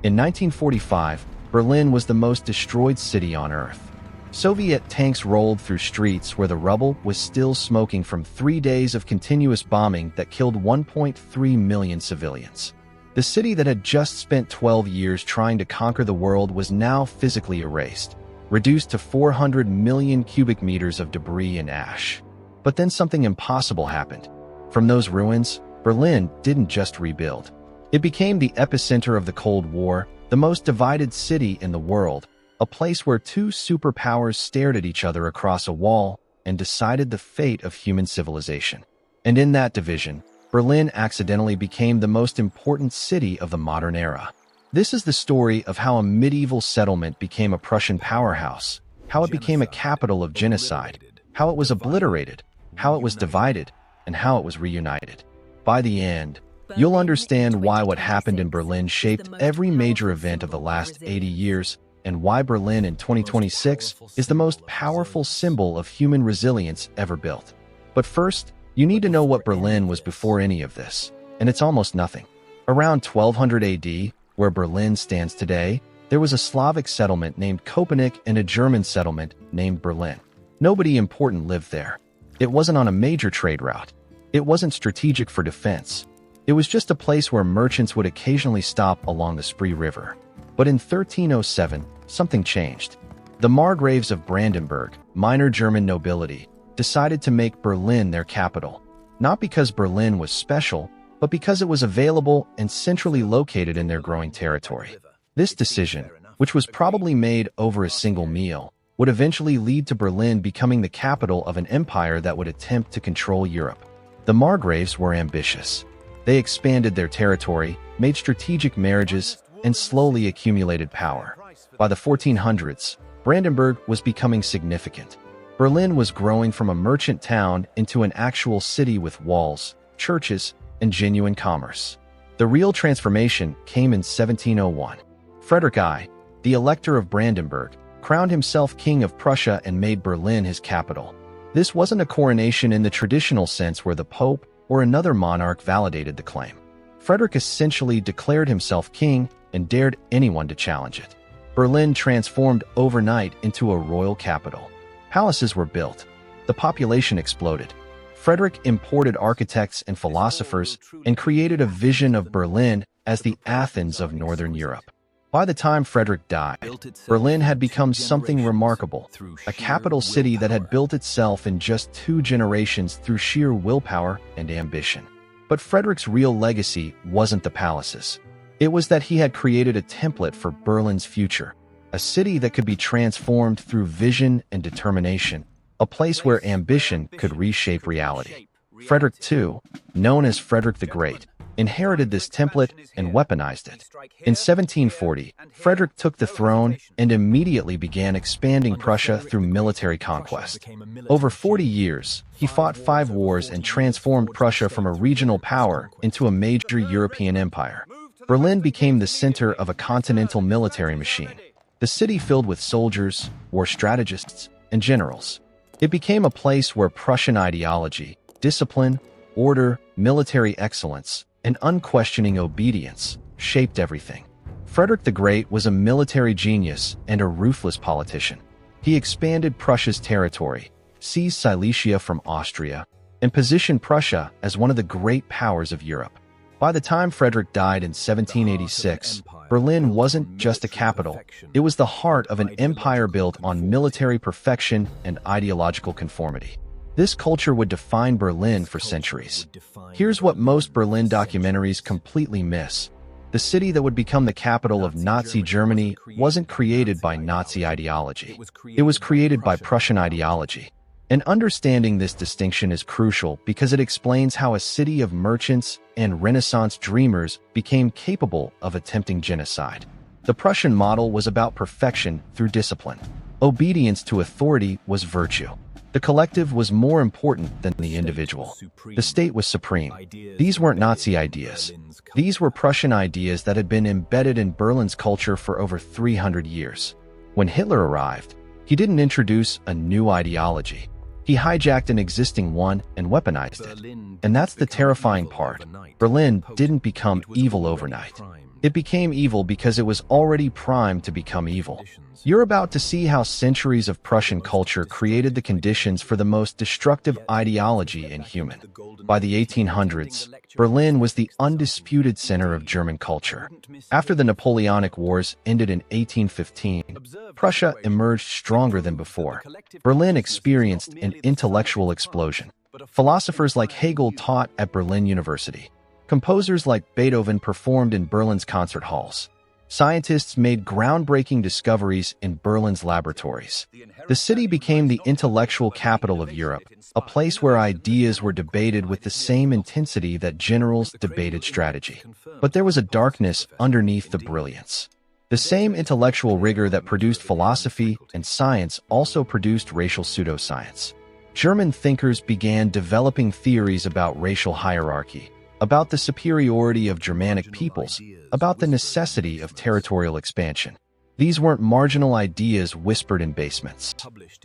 In 1945, Berlin was the most destroyed city on Earth. Soviet tanks rolled through streets where the rubble was still smoking from 3 days of continuous bombing that killed 1.3 million civilians. The city that had just spent 12 years trying to conquer the world was now physically erased, reduced to 400 million cubic meters of debris and ash. But then something impossible happened. From those ruins, Berlin didn't just rebuild. It became the epicenter of the Cold War, the most divided city in the world, a place where two superpowers stared at each other across a wall and decided the fate of human civilization. And in that division, Berlin accidentally became the most important city of the modern era. This is the story of how a medieval settlement became a Prussian powerhouse, how it became a capital of genocide, how it was obliterated, how it was divided, and how it was reunited. By the end, you'll understand why what happened in Berlin shaped every major event of the last 80 years, and why Berlin in 2026 is the most powerful symbol of human resilience ever built. But first, you need to know what Berlin was before any of this, and it's almost nothing. Around 1200 AD, where Berlin stands today, there was a Slavic settlement named Köpenick and a German settlement named Berlin. Nobody important lived there. It wasn't on a major trade route. It wasn't strategic for defense. It was just a place where merchants would occasionally stop along the Spree River. But in 1307, something changed. The Margraves of Brandenburg, minor German nobility, decided to make Berlin their capital, not because Berlin was special, but because it was available and centrally located in their growing territory. This decision, which was probably made over a single meal, would eventually lead to Berlin becoming the capital of an empire that would attempt to control Europe. The Margraves were ambitious. They expanded their territory, made strategic marriages, and slowly accumulated power. By the 1400s, Brandenburg was becoming significant. Berlin was growing from a merchant town into an actual city with walls, churches, and genuine commerce. The real transformation came in 1701. Frederick I, the Elector of Brandenburg, crowned himself King of Prussia and made Berlin his capital. This wasn't a coronation in the traditional sense where the Pope or another monarch validated the claim. Frederick essentially declared himself king and dared anyone to challenge it. Berlin transformed overnight into a royal capital. Palaces were built. The population exploded. Frederick imported architects and philosophers and created a vision of Berlin as the Athens of Northern Europe. By the time Frederick died, Berlin had become something remarkable, a capital city that had built itself in just 2 generations through sheer willpower and ambition. But Frederick's real legacy wasn't the palaces. It was that he had created a template for Berlin's future, a city that could be transformed through vision and determination, a place where ambition could reshape reality. Frederick II, known as Frederick the Great, inherited this template and weaponized it. In 1740, Frederick took the throne and immediately began expanding Prussia through military conquest. Over 40 years, he fought 5 wars and transformed Prussia from a regional power into a major European empire. Berlin became the center of a continental military machine, the city filled with soldiers, war strategists, and generals. It became a place where Prussian ideology, discipline, order, military excellence, and unquestioning obedience shaped everything. Frederick the Great was a military genius and a ruthless politician. He expanded Prussia's territory, seized Silesia from Austria, and positioned Prussia as one of the great powers of Europe. By the time Frederick died in 1786, Berlin wasn't just a capital. It was the heart of an empire built on military perfection and ideological conformity. This culture would define Berlin for centuries. Here's what most Berlin documentaries completely miss. The city that would become the capital of Nazi Germany wasn't created by Nazi ideology. It was created by Prussian ideology. And understanding this distinction is crucial because it explains how a city of merchants and Renaissance dreamers became capable of attempting genocide. The Prussian model was about perfection through discipline. Obedience to authority was virtue. The collective was more important than the individual. The state was supreme. These weren't Nazi ideas. These were Prussian ideas that had been embedded in Berlin's culture for over 300 years. When Hitler arrived, he didn't introduce a new ideology. He hijacked an existing one and weaponized it. And that's the terrifying part. Berlin didn't become evil overnight. It became evil because it was already primed to become evil. You're about to see how centuries of Prussian culture created the conditions for the most destructive ideology in human. By the 1800s, Berlin was the undisputed center of German culture. After the Napoleonic Wars ended in 1815, Prussia emerged stronger than before. Berlin experienced an intellectual explosion. Philosophers like Hegel taught at Berlin University. Composers like Beethoven performed in Berlin's concert halls. Scientists made groundbreaking discoveries in Berlin's laboratories. The city became the intellectual capital of Europe, a place where ideas were debated with the same intensity that generals debated strategy. But there was a darkness underneath the brilliance. The same intellectual rigor that produced philosophy and science also produced racial pseudoscience. German thinkers began developing theories about racial hierarchy, about the superiority of Germanic peoples, about the necessity of territorial expansion. These weren't marginal ideas whispered in basements.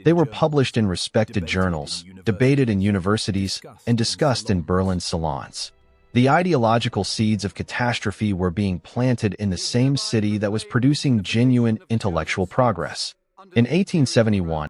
They were published in respected journals, debated in universities, and discussed in Berlin salons. The ideological seeds of catastrophe were being planted in the same city that was producing genuine intellectual progress. In 1871,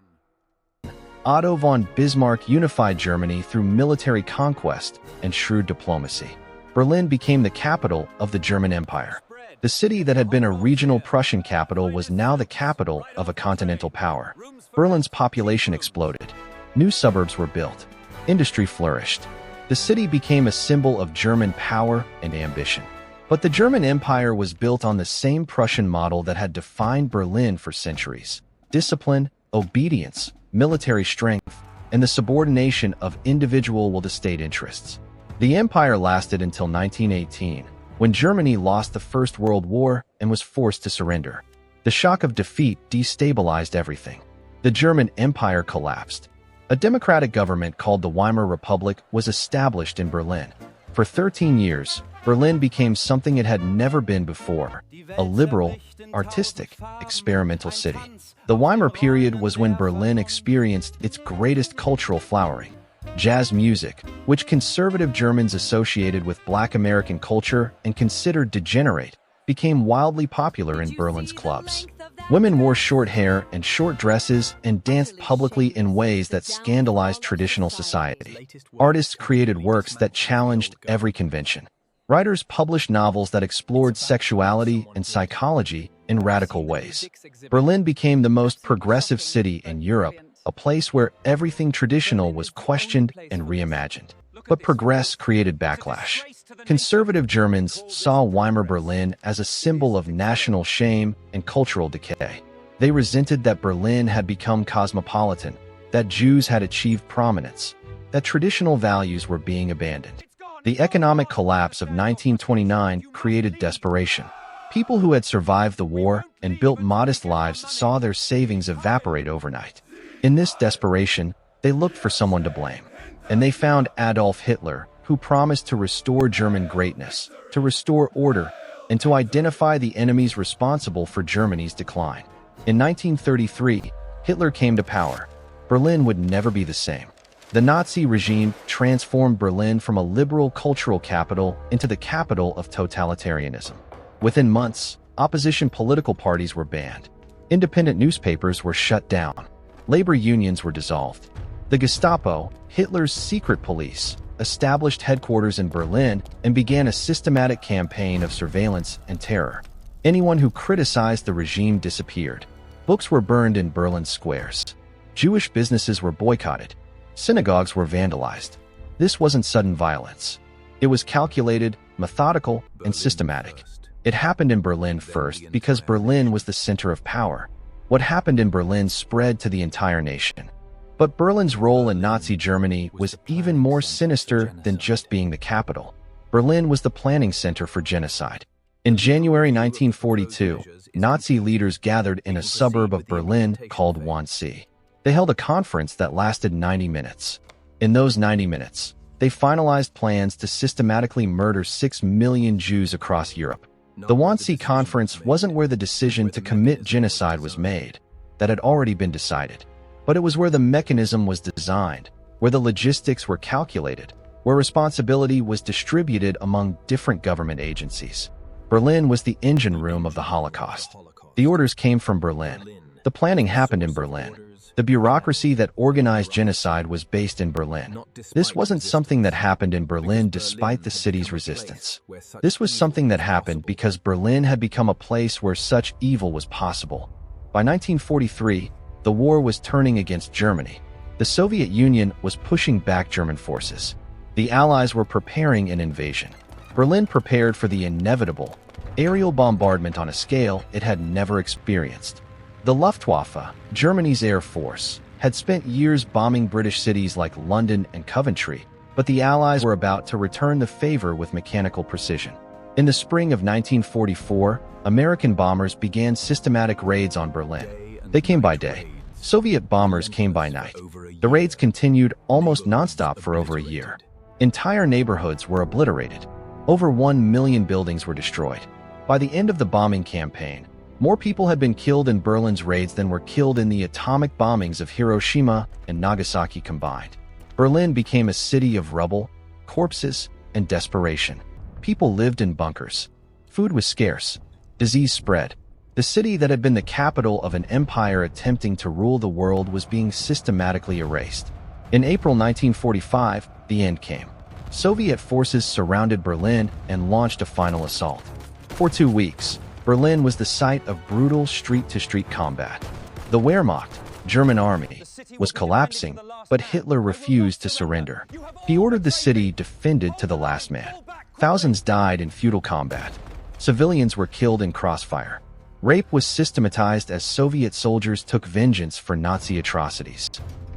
Otto von Bismarck unified Germany through military conquest and shrewd diplomacy. Berlin became the capital of the German Empire. The city that had been a regional Prussian capital was now the capital of a continental power. Berlin's population exploded. New suburbs were built. Industry flourished. The city became a symbol of German power and ambition. But the German Empire was built on the same Prussian model that had defined Berlin for centuries: discipline, obedience, military strength, and the subordination of individual will to state interests. The empire lasted until 1918, when Germany lost the First World War and was forced to surrender. The shock of defeat destabilized everything. The German Empire collapsed. A democratic government called the Weimar Republic was established in Berlin. For 13 years, Berlin became something it had never been before: a liberal, artistic, experimental city. The Weimar period was when Berlin experienced its greatest cultural flowering. Jazz music, which conservative Germans associated with Black American culture and considered degenerate, became wildly popular in Berlin's clubs. Women wore short hair and short dresses and danced publicly in ways that scandalized traditional society. Artists created works that challenged every convention. Writers published novels that explored sexuality and psychology in radical ways. Berlin became the most progressive city in Europe, a place where everything traditional was questioned and reimagined. But progress created backlash. Conservative Germans saw Weimar Berlin as a symbol of national shame and cultural decay. They resented that Berlin had become cosmopolitan, that Jews had achieved prominence, that traditional values were being abandoned. The economic collapse of 1929 created desperation. People who had survived the war and built modest lives saw their savings evaporate overnight. In this desperation, they looked for someone to blame. And they found Adolf Hitler, who promised to restore German greatness, to restore order, and to identify the enemies responsible for Germany's decline. In 1933, Hitler came to power. Berlin would never be the same. The Nazi regime transformed Berlin from a liberal cultural capital into the capital of totalitarianism. Within months, opposition political parties were banned. Independent newspapers were shut down. Labor unions were dissolved. The Gestapo, Hitler's secret police, established headquarters in Berlin and began a systematic campaign of surveillance and terror. Anyone who criticized the regime disappeared. Books were burned in Berlin squares. Jewish businesses were boycotted. Synagogues were vandalized. This wasn't sudden violence. It was calculated, methodical, and systematic. It happened in Berlin first because Berlin was the center of power. What happened in Berlin spread to the entire nation. But Berlin's role in Nazi Germany was even more sinister than just being the capital. Berlin was the planning center for genocide. In January 1942, Nazi leaders gathered in a suburb of Berlin called Wannsee. They held a conference that lasted 90 minutes. In those 90 minutes, they finalized plans to systematically murder 6 million Jews across Europe. The Wannsee Conference wasn't where the decision to commit genocide was made. That had already been decided. But it was where the mechanism was designed, where the logistics were calculated, where responsibility was distributed among different government agencies. Berlin was the engine room of the Holocaust. The orders came from Berlin. The planning happened in Berlin. The bureaucracy that organized genocide was based in Berlin. This wasn't something that happened in Berlin despite the city's resistance. This was something that happened because Berlin had become a place where such evil was possible. By 1943, the war was turning against Germany. The Soviet Union was pushing back German forces. The Allies were preparing an invasion. Berlin prepared for the inevitable aerial bombardment on a scale it had never experienced. The Luftwaffe, Germany's air force, had spent years bombing British cities like London and Coventry, but the Allies were about to return the favor with mechanical precision. In the spring of 1944, American bombers began systematic raids on Berlin. They came by day. Soviet bombers came by night. The raids continued almost nonstop for over a year. Entire neighborhoods were obliterated. Over 1 million buildings were destroyed. By the end of the bombing campaign, more people had been killed in Berlin's raids than were killed in the atomic bombings of Hiroshima and Nagasaki combined. Berlin became a city of rubble, corpses, and desperation. People lived in bunkers. Food was scarce. Disease spread. The city that had been the capital of an empire attempting to rule the world was being systematically erased. In April 1945, the end came. Soviet forces surrounded Berlin and launched a final assault. For 2 weeks, Berlin was the site of brutal street-to-street combat. The Wehrmacht, German army, was collapsing, but Hitler refused to surrender. He ordered the city defended to the last man. Thousands died in futile combat. Civilians were killed in crossfire. Rape was systematized as Soviet soldiers took vengeance for Nazi atrocities.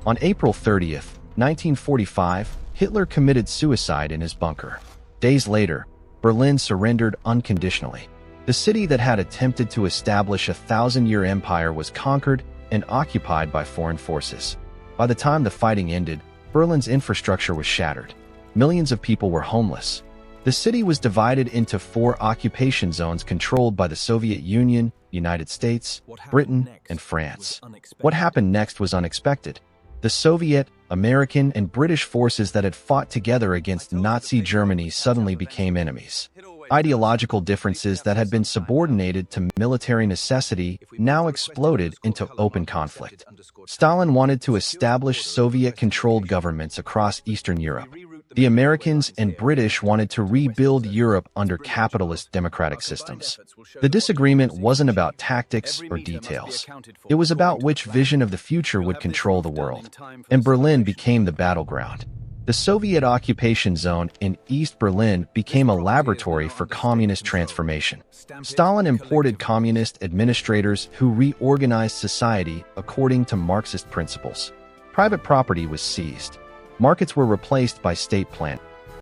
On April 30th, 1945, Hitler committed suicide in his bunker. Days later, Berlin surrendered unconditionally. The city that had attempted to establish a 1,000-year empire was conquered and occupied by foreign forces. By the time the fighting ended, Berlin's infrastructure was shattered. Millions of people were homeless. The city was divided into 4 occupation zones controlled by the Soviet Union, United States, Britain, and France. What happened next was unexpected. The Soviet, American, and British forces that had fought together against Nazi Germany suddenly became enemies. Ideological differences that had been subordinated to military necessity now exploded into open conflict. Stalin wanted to establish Soviet-controlled governments across Eastern Europe. The Americans and British wanted to rebuild Europe under capitalist democratic systems. The disagreement wasn't about tactics or details. It was about which vision of the future would control the world. And Berlin became the battleground. The Soviet occupation zone in East Berlin became a laboratory for communist transformation. Stalin imported communist administrators who reorganized society according to Marxist principles. Private property was seized. Markets were replaced by state plant.